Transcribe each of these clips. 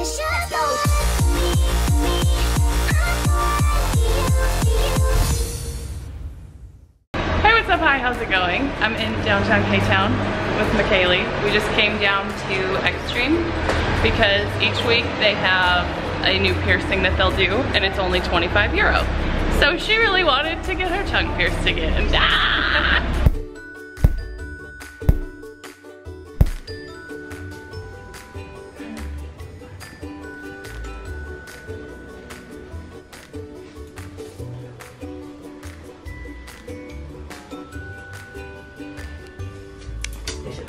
Let's go. Hey, what's up? Hi, how's it going? I'm in downtown K-Town with McKaylee. We just came down to Extreme because each week they have a new piercing that they'll do and it's only €25. So she really wanted to get her tongue pierced again. Ah!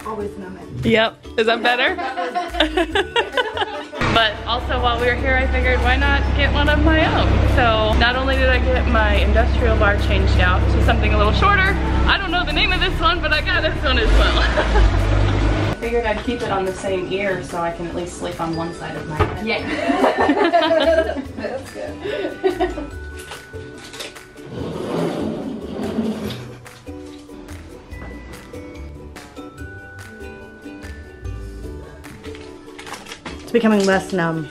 Always numb it. Yep. Is that better? But also while we were here, I figured why not get one of my own. So not only did I get my industrial bar changed out to something a little shorter, I don't know the name of this one, but I got this one as well. I figured I'd keep it on the same ear so I can at least sleep on one side of my head. Yeah. That's good. Becoming less numb,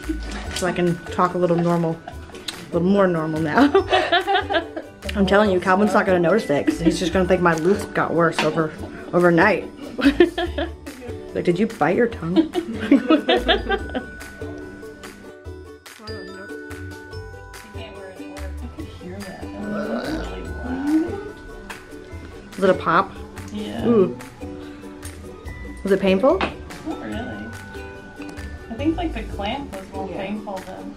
so I can talk a little normal, a little more normal now. I'm telling you, Calvin's not gonna notice it because he's just gonna think my loop got worse overnight. Like, did you bite your tongue? Was it a pop? Yeah. Ooh. Was it painful? Not really. I think like the clamp was more painful than.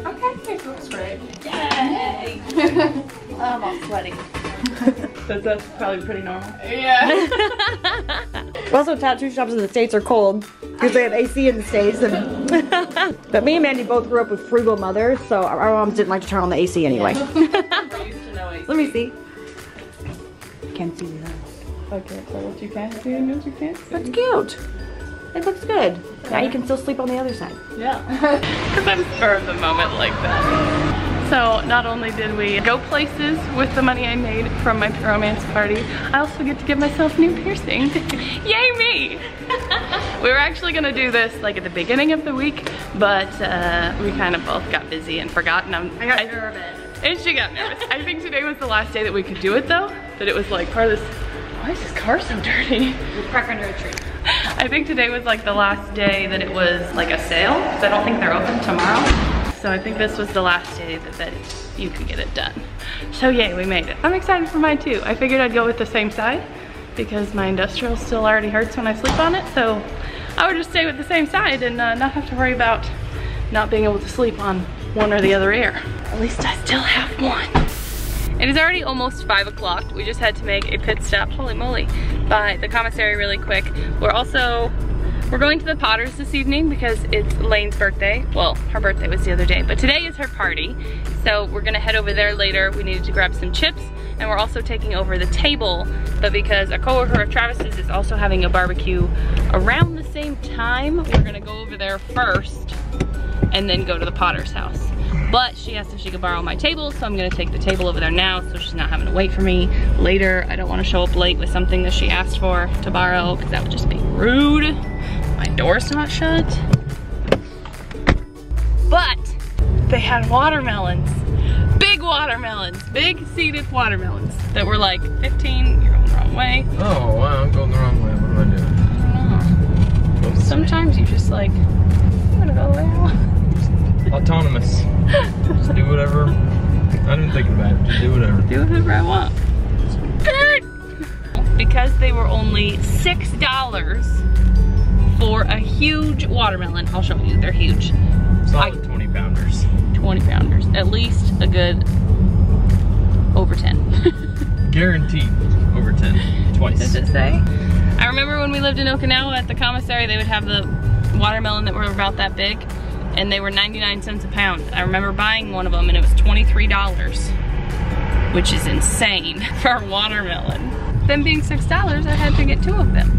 Okay, looks great. Yay! I'm all sweaty. That's probably pretty normal. Yeah. Also, tattoo shops in the States are cold because they have AC in the States. And but me and Mandy both grew up with frugal mothers, so our moms didn't like to turn on the AC anyway. Let me see. I can't see that. Okay, so what you can see and what you can't see. That's cute. It looks good. Now you can still sleep on the other side. Yeah. Because I'm spur of the moment like that. So not only did we go places with the money I made from my romance party, I also get to give myself new piercing. Yay me! We were actually gonna do this like at the beginning of the week, but we kind of both got busy and forgot, and I got nervous. And she got nervous. I think today was the last day that we could do it though, that it was like part of this, why is this car so dirty? We're prepping to retreat. I think today was like the last day that it was like a sale, because I don't think they're open tomorrow. So I think this was the last day that you could get it done. So yay, we made it. I'm excited for mine too. I figured I'd go with the same side because my industrial still already hurts when I sleep on it. So I would just stay with the same side and not have to worry about not being able to sleep on one or the other ear. At least I still have one. It is already almost 5 o'clock. We just had to make a pit stop, holy moly, by the commissary really quick. We're going to the Potters this evening because it's Lane's birthday. Well, her birthday was the other day, but today is her party. So we're gonna head over there later. We needed to grab some chips, and we're also taking over the table, but because a coworker of Travis's is also having a barbecue around the same time, we're gonna go over there first and then go to the Potter's house. But she asked if she could borrow my table, so I'm gonna take the table over there now so she's not having to wait for me later. I don't wanna show up late with something that she asked for to borrow, because that would just be rude. My door's not shut. But they had watermelons, big seeded watermelons that were like 15, you're going the wrong way. Oh wow, I'm going the wrong way, what am I doing? I don't know. Sometimes you just like, I'm gonna go the way I want. Autonomous. Just do whatever. I didn't think about it. Just do whatever. Do whatever I want. Because they were only $6 for a huge watermelon. I'll show you, they're huge. Solid 20 pounders. 20 pounders. At least a good over 10. Guaranteed over 10. Twice. Does it say? I remember when we lived in Okinawa at the commissary, they would have the watermelon that were about that big, and they were 99 cents a pound. I remember buying one of them and it was $23, which is insane for a watermelon. them being $6, I had to get 2 of them.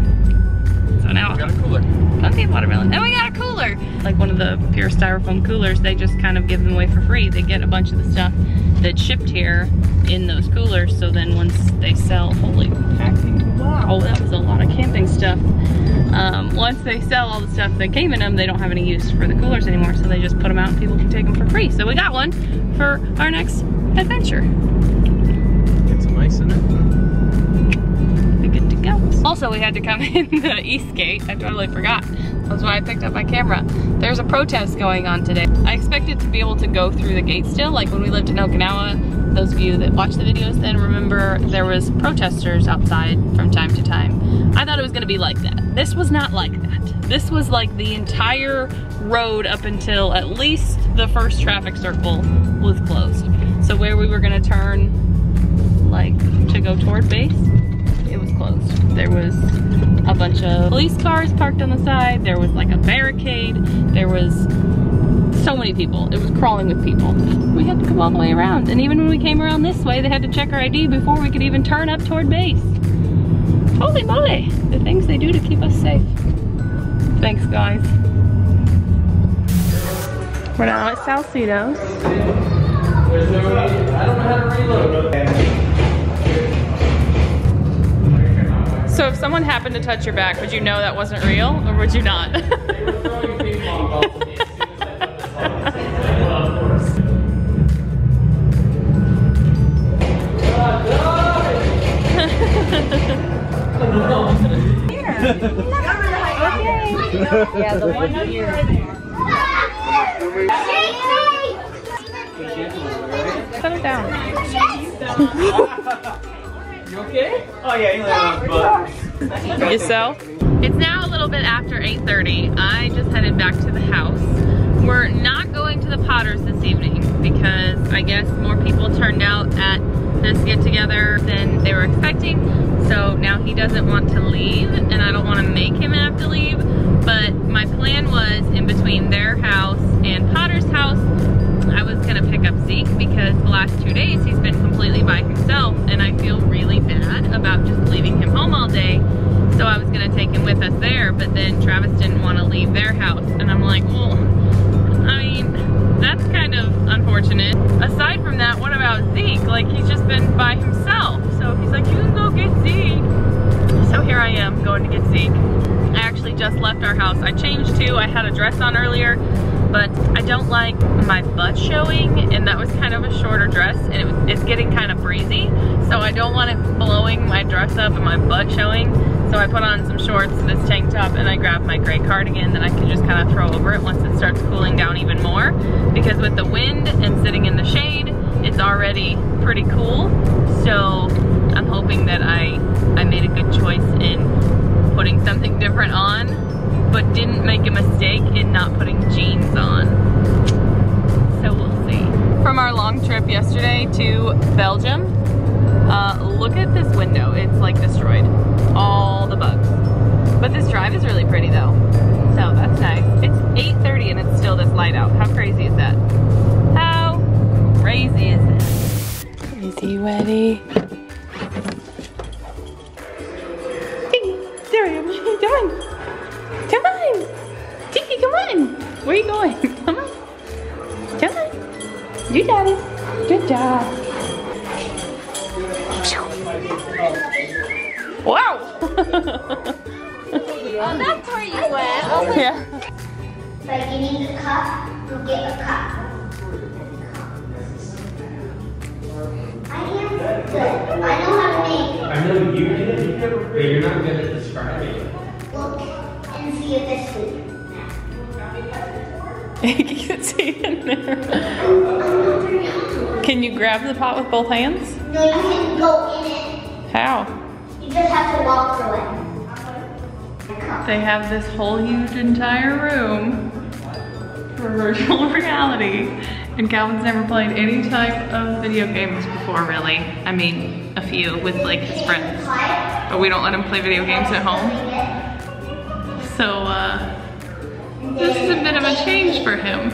So now We got a cooler. plenty of watermelon. And we got a cooler. Like one of the pure styrofoam coolers, they just kind of give them away for free. They get a bunch of the stuff that's shipped here in those coolers. So then once they sell, holy packing, wow, that was a lot of camping stuff. Once they sell all the stuff that came in them, they don't have any use for the coolers anymore. So they just put them out and people can take them for free. So we got one for our next adventure. Get some ice in it. Good to go. Also, we had to come in the east gate. I totally forgot. That's why I picked up my camera. There's a protest going on today. I expected to be able to go through the gate still, like when we lived in Okinawa. Those of you that watch the videos then remember there was protesters outside from time to time. I thought it was gonna be like that. This was not like that. This was like the entire road up until at least the first traffic circle was closed. So where we were gonna turn, like to go toward base, it was closed. There was a bunch of police cars parked on the side. There was like a barricade. There was so many people. It was crawling with people. We had to come all the way around. And even when we came around this way, they had to check our ID before we could even turn up toward base. Holy moly, the things they do to keep us safe. Thanks, guys. We're now at Salcedo's. I don't know how to reload. So if someone happened to touch your back, would you know that wasn't real, or would you not? Yeah, the one here. Settle down. You okay? Oh yeah, you like Yourself? It's now a little bit after 8:30. I just headed back to the house. We're not going to the Potters this evening because I guess more people turned out at this get together than they were expecting. So now he doesn't want to leave and I don't want to make him have to leave. But my plan was in between their house and Potter's house, I was gonna pick up Zeke because the last 2 days he's been completely by himself and I feel really bad about just leaving him home all day. So I was gonna take him with us there, but then Travis didn't want to leave their house. And I'm like, well, I mean, that's kind of unfortunate. Aside from that, what about Zeke? Like, he's just been by himself. So he's like, you can go get Zeke. So here I am going to get Zeke. I actually just left our house. I changed too. I had a dress on earlier, but I don't like my butt showing, and that was kind of a shorter dress, and it's getting kind of breezy, so I don't want it blowing my dress up and my butt showing. So I put on some shorts, this tank top, and I grabbed my gray cardigan that I can just kind of throw over it once it starts cooling down even more, because with the wind and sitting in the shade, it's already pretty cool. So I'm hoping that I made a good choice in putting something different on, but didn't make a mistake in not putting jeans on. So we'll see. From our long trip yesterday to Belgium, look at this window. It's like destroyed. All the bugs. But this drive is really pretty though. So that's nice. It's 8:30 and it's still this light out. How crazy is that? How crazy is that? Crazy Weddy. There I am. Come on. Come on. Tiki, come on. Where are you going? Come on. Come on. You got it. Good job. Wow. Oh, that's where you went. Oh, Yeah. Like you need a cup, you get a cup. I am good. I know how to make it. I know you did, but you're not good at describing. Look and see if it's food. You can see in there. Can you grab the pot with both hands? No, you can go in it. How? You just have to walk through it. They have this whole huge entire room for virtual reality, and Calvin's never played any type of video games before, really. I mean, a few with like his friends, but we don't let him play video games at home. So this is a bit of a change for him.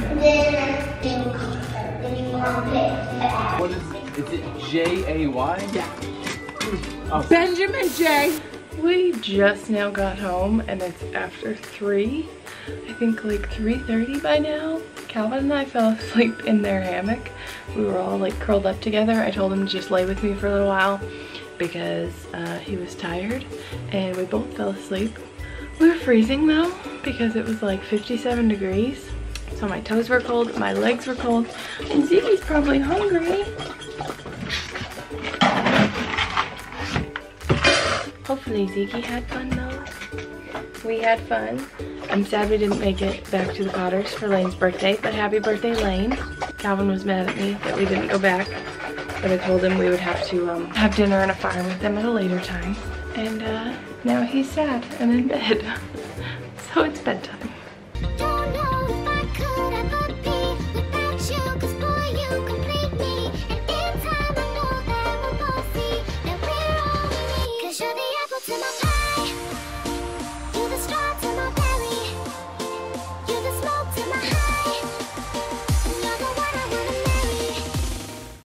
What is it? J-A-Y? Yeah. Benjamin J. We just now got home and it's after 3. I think like 3:30 by now. Calvin and I fell asleep in their hammock. We were all like curled up together. I told him to just lay with me for a little while because he was tired, and we both fell asleep. We were freezing though because it was like 57 degrees. So my toes were cold, my legs were cold, and Ziggy's probably hungry. Hopefully Ziggy had fun though. We had fun. I'm sad we didn't make it back to the Cotters for Lane's birthday, but happy birthday, Lane. Calvin was mad at me that we didn't go back, but I told him we would have to have dinner and a fire with them at a later time. And now he's sad and in bed. So it's bedtime. Don't know if I could ever be without you, 'cause boy, you complete me. And in time, I know that we'll both see that we're all we need. 'Cause you're the apple to my pie.